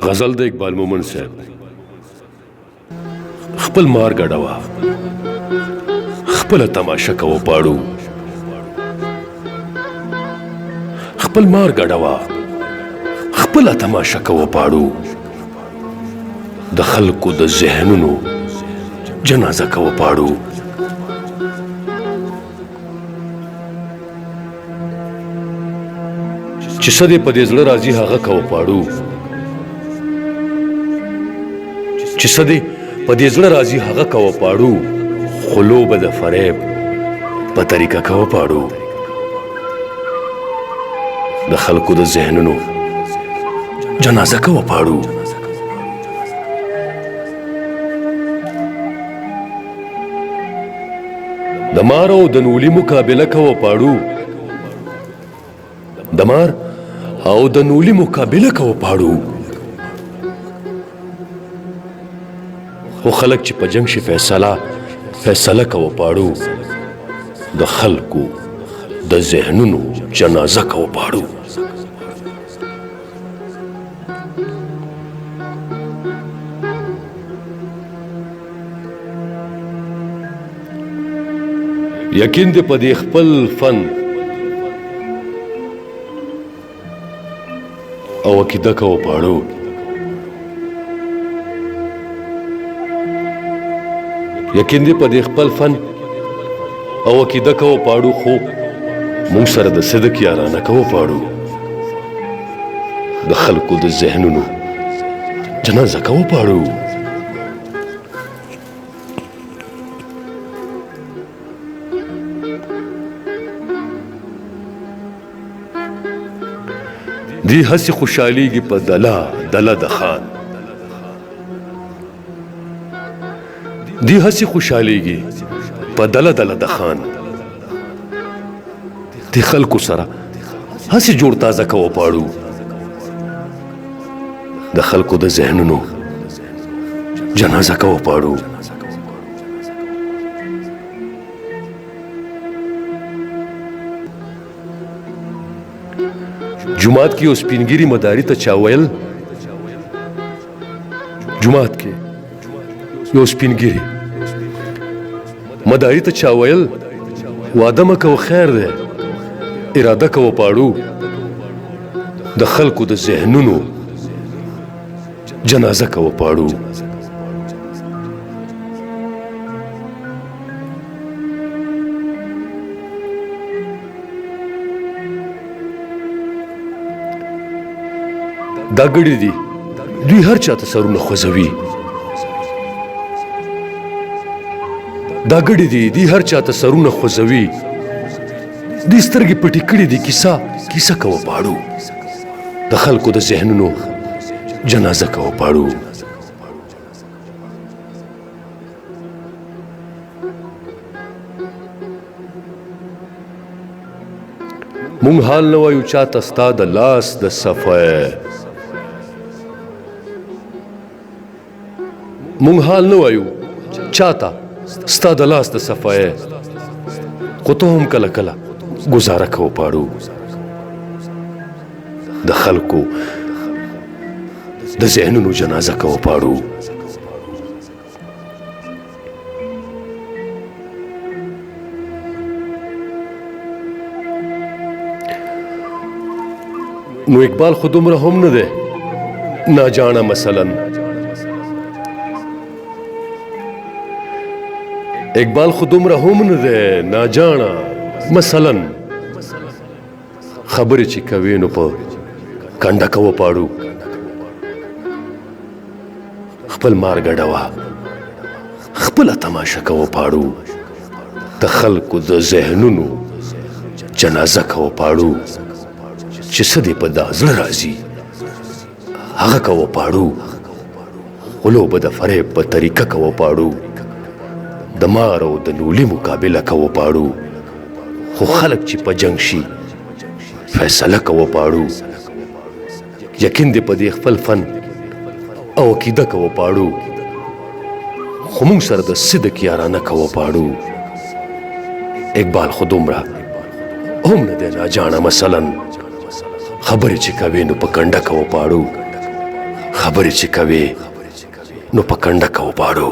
غزل د اقبال مومند صاحب. خپل مار ګډوه خپله تماشه کوه پاړو، خپل مار ګډوه خپله تماشه کوه پاړو، د خلکو د ذهنونو جنازه کوه پاړو. چې څه دې په دې زړه راځي هغه کوه پاړو، چې څه دې په دې زړه راځي هغه کوه پاړو، خو لوبه د فریب په طریقه کوه پاړو، د خلکو د ذهنونو جنازه کوه پاړو. د مار او د نولي مقابله کوه پاړو، د مار او د نولي مقابله کوه پاړو، خو خلک چې په جنگ شي فیصله کوه پاړو، د خلکو د ذهنونو جنازه کوه پاړو. یقین دې په دې خپل فن او عقیده کوه پاړو، یقین دې په دې خپل فن او عقیده کوه پاړو، خو مونږ سره د صدق یارانه کوه پاړو، د خلکو د ذهنونو جنازه کوه پاړو. دی هسې خوشحالیږي په دله د خان، دی هسې خوشحالیږي په دله د خان، دی خلکو سره هسې جوړ تازه کوه پاړو، د خلکو د ذهنونو جنازه کوه پاړو. جماعت کې یو سپینګیري مداري ته چا ویل، جماعت کې یو سپینګیري مداري ته چا ویل، واده مه کوه خیر دی، اراده کوه پاړو، د خلکو د ذهنونو جنازه کوه پاړو. دا ګړي دي دوی هر چاته سرونه خوځوي، دا ګړي دي دوی هر چاته سرونه خوځوي، دوی سترګې پټې کړې دي کیسه کوه پاړو، د خلکو د ذهنونو جنازه کوه پاړو. مونږ حال نه وایو چاته ستا د لاس د صفای، مونږ حال نه وایو چاته ستا د لاس د صفای، خو ته هم کله کله ګزاره کوه پاړو، د خلکو د ذهنونو جنازه کوه پاړو. نو اقبال خو دومره هم نه دی ناجانه، مثلا اقبال خو دومره هم نه دی ناجانه، مثلا خبرې چې کوي نو په کنډه کوه پاړو، خپل مار ګډوه خپله تماشه کوه پاړو، د خلکو د ذهنونو جنازه کوه پاړو، چې څه دې په دا زړه راځي هغه کوه پاړو، خو لوبه د فریب په طریقه کوه پاړو، د مار او د نولي مقابله کوه پاړو، خو خلک چې په جنگ شي فیصله کوه پاړو. یقین دې په دې خپل فن او عقیده کوه پاړو، خو مونږ سره د صدق یارانه کوه پاړو. اقبال خو دومره هم نه دی ناجانه، مثلا خبرې چې کوي نو په کنډه کوه پاړو، خبرې چې کوي نو په کنډه کو پاړو.